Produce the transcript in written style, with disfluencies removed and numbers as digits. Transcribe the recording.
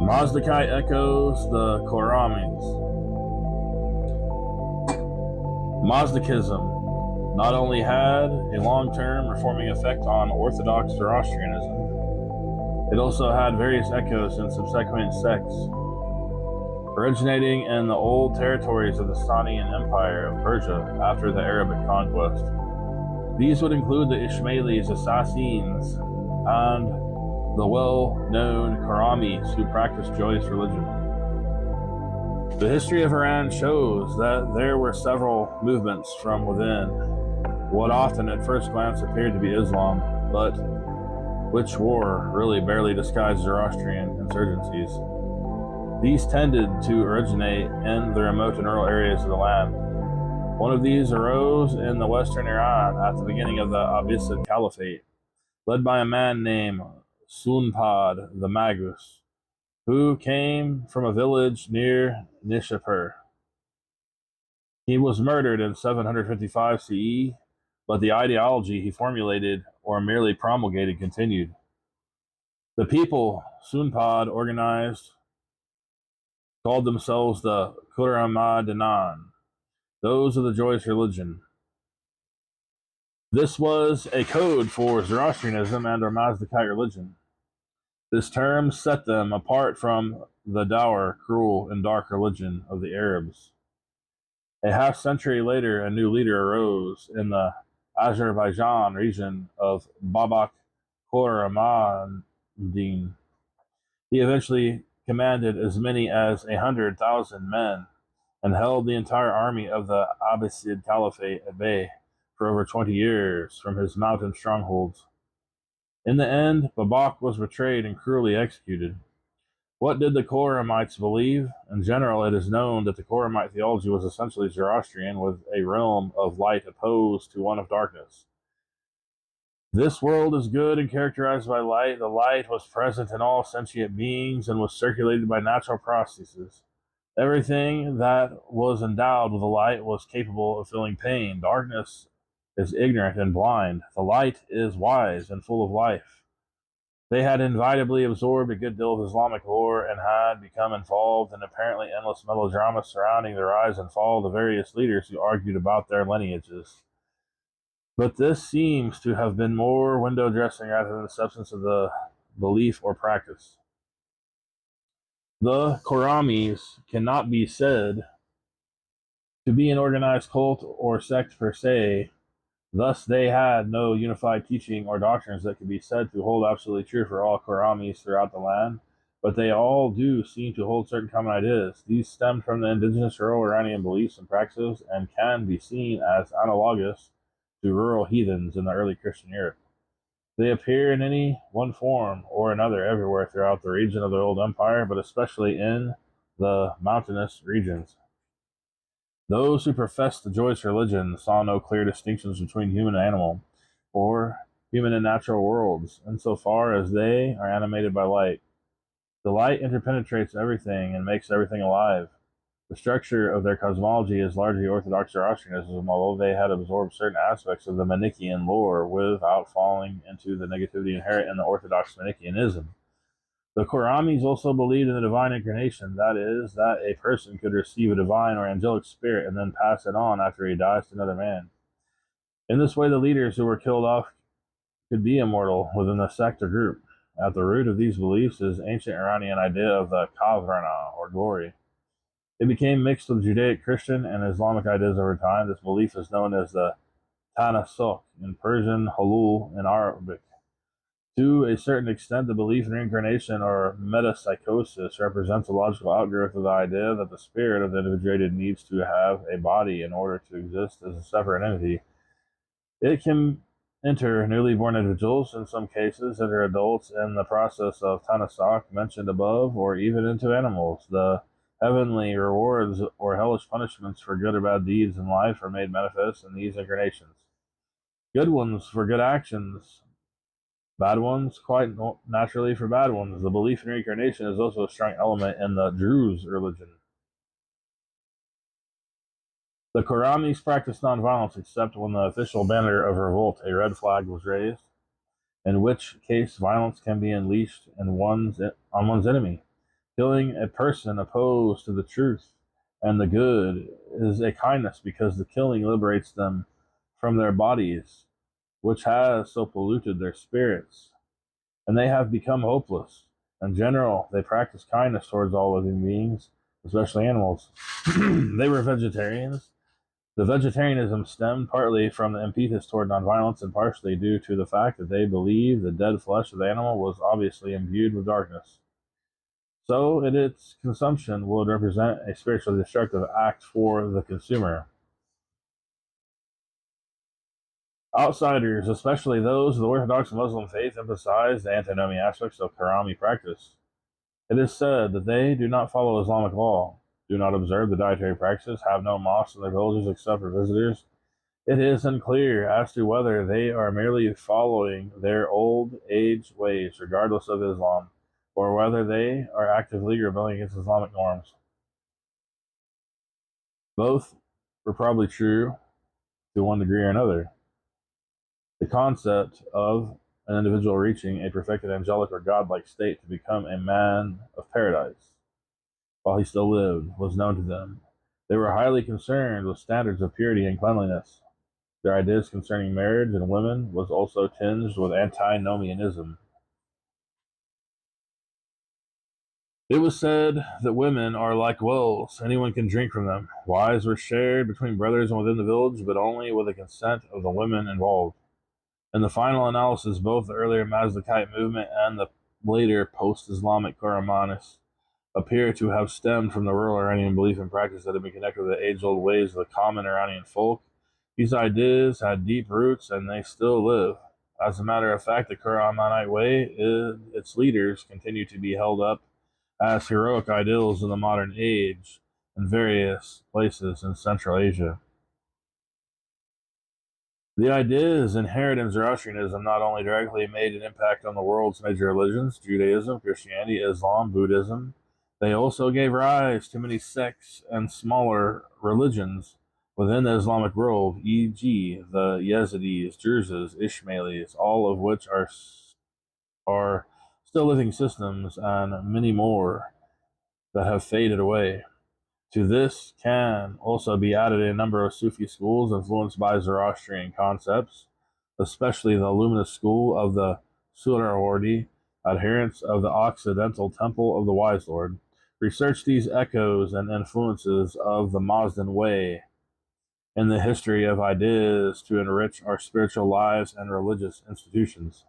Mazdakite echoes the Khorramis. Mazdakism not only had a long-term reforming effect on Orthodox Zoroastrianism, it also had various echoes in subsequent sects, originating in the old territories of the Sasanian Empire of Persia after the Arabic conquest. These would include the Ismailis, Assassins, and the well-known Khorramis who practiced joyous religion. The history of Iran shows that there were several movements from within what often at first glance appeared to be Islam, but which were really barely disguised Zoroastrian insurgencies. These tended to originate in the remote and rural areas of the land. One of these arose in the western Iran at the beginning of the Abbasid Caliphate, led by a man named Sunpad the Magus, who came from a village near Nishapur. He was murdered in 755 CE, but the ideology he formulated or merely promulgated continued. The people Sunpad organized called themselves the Khorramis, those of the joyous religion. This was a code for Zoroastrianism and or Mazdakite religion. This term set them apart from the dour, cruel, and dark religion of the Arabs. A half-century later, a new leader arose in the Azerbaijan region of Babak Khorramis. He eventually commanded as many as 100,000 men and held the entire army of the Abbasid Caliphate at bay for over 20 years from his mountain strongholds. In the end, Babak was betrayed and cruelly executed. What did the Khorramites believe? In general, it is known that the Khorramite theology was essentially Zoroastrian, with a realm of light opposed to one of darkness. This world is good and characterized by light. The light was present in all sentient beings and was circulated by natural processes. Everything that was endowed with the light was capable of feeling pain. Darkness is ignorant and blind. The light is wise and full of life. They had inevitably absorbed a good deal of Islamic lore and had become involved in apparently endless melodrama surrounding the rise and fall of the various leaders who argued about their lineages. But this seems to have been more window dressing rather than the substance of the belief or practice. The Khorramis cannot be said to be an organized cult or sect per se. Thus, they had no unified teaching or doctrines that could be said to hold absolutely true for all Khorramis throughout the land, but they all do seem to hold certain common ideas. These stem from the indigenous rural Iranian beliefs and practices and can be seen as analogous to rural heathens in the early Christian Europe. They appear in any one form or another everywhere throughout the region of the old empire, but especially in the mountainous regions. Those who professed the joyous religion saw no clear distinctions between human and animal, or human and natural worlds, insofar as they are animated by light. The light interpenetrates everything and makes everything alive. The structure of their cosmology is largely Orthodox Zoroastrianism, although they had absorbed certain aspects of the Manichaean lore without falling into the negativity inherent in the Orthodox Manichaeanism. The Khorramis also believed in the divine incarnation, that is, that a person could receive a divine or angelic spirit and then pass it on after he dies to another man. In this way, the leaders who were killed off could be immortal within the sect or group. At the root of these beliefs is ancient Iranian idea of the Kavrana, or glory. It became mixed with Judaic, Christian, and Islamic ideas over time. This belief is known as the Tanasukh in Persian, Halul in Arabic. To a certain extent, the belief in reincarnation or metapsychosis represents a logical outgrowth of the idea that the spirit of the individuated needs to have a body in order to exist as a separate entity. It can enter newly born individuals, in some cases, enter adults in the process of Tanasukh mentioned above, or even into animals. The heavenly rewards or hellish punishments for good or bad deeds in life are made manifest in these incarnations. Good ones for good actions, bad ones quite naturally for bad ones. The belief in reincarnation is also a strong element in the Druze religion. The Khorramis practiced nonviolence except when the official banner of revolt, a red flag, was raised. in which case violence can be unleashed on one's enemy. Killing a person opposed to the truth and the good is a kindness because the killing liberates them from their bodies, which has so polluted their spirits, and they have become hopeless. In general, they practice kindness towards all living beings, especially animals. They were vegetarians. The vegetarianism stemmed partly from the impetus toward nonviolence and partially due to the fact that they believed the dead flesh of the animal was obviously imbued with darkness. So, in its consumption, would represent a spiritually destructive act for the consumer. Outsiders, especially those of the Orthodox Muslim faith, emphasize the antinomian aspects of Khorrami practice. It is said that they do not follow Islamic law, do not observe the dietary practices, have no mosques in their villages except for visitors. It is unclear as to whether they are merely following their old age ways, regardless of Islam, or whether they are actively rebelling against Islamic norms. Both were probably true to one degree or another. The concept of an individual reaching a perfected angelic or godlike state to become a man of paradise while he still lived was known to them. They were highly concerned with standards of purity and cleanliness. Their ideas concerning marriage and women was also tinged with antinomianism. It was said that women are like wells, anyone can drink from them. Wives were shared between brothers and within the village, but only with the consent of the women involved. In the final analysis, both the earlier Mazdakite movement and the later post-Islamic Khorramis appear to have stemmed from the rural Iranian belief and practice that had been connected with the age-old ways of the common Iranian folk. These ideas had deep roots, and they still live. As a matter of fact, the Khorramite way, its leaders continue to be held up as heroic ideals in the modern age in various places in Central Asia. The ideas inherent in Zoroastrianism not only directly made an impact on the world's major religions, Judaism, Christianity, Islam, Buddhism, they also gave rise to many sects and smaller religions within the Islamic world, e.g., the Yazidis, Druzzas, Ismailis, all of which are still living systems, and many more that have faded away. To this can also be added a number of Sufi schools influenced by Zoroastrian concepts, especially the luminous school of the Suhrawardi, adherents of the Occidental Temple of the Wise Lord. Research these echoes and influences of the Mazdan way in the history of ideas to enrich our spiritual lives and religious institutions.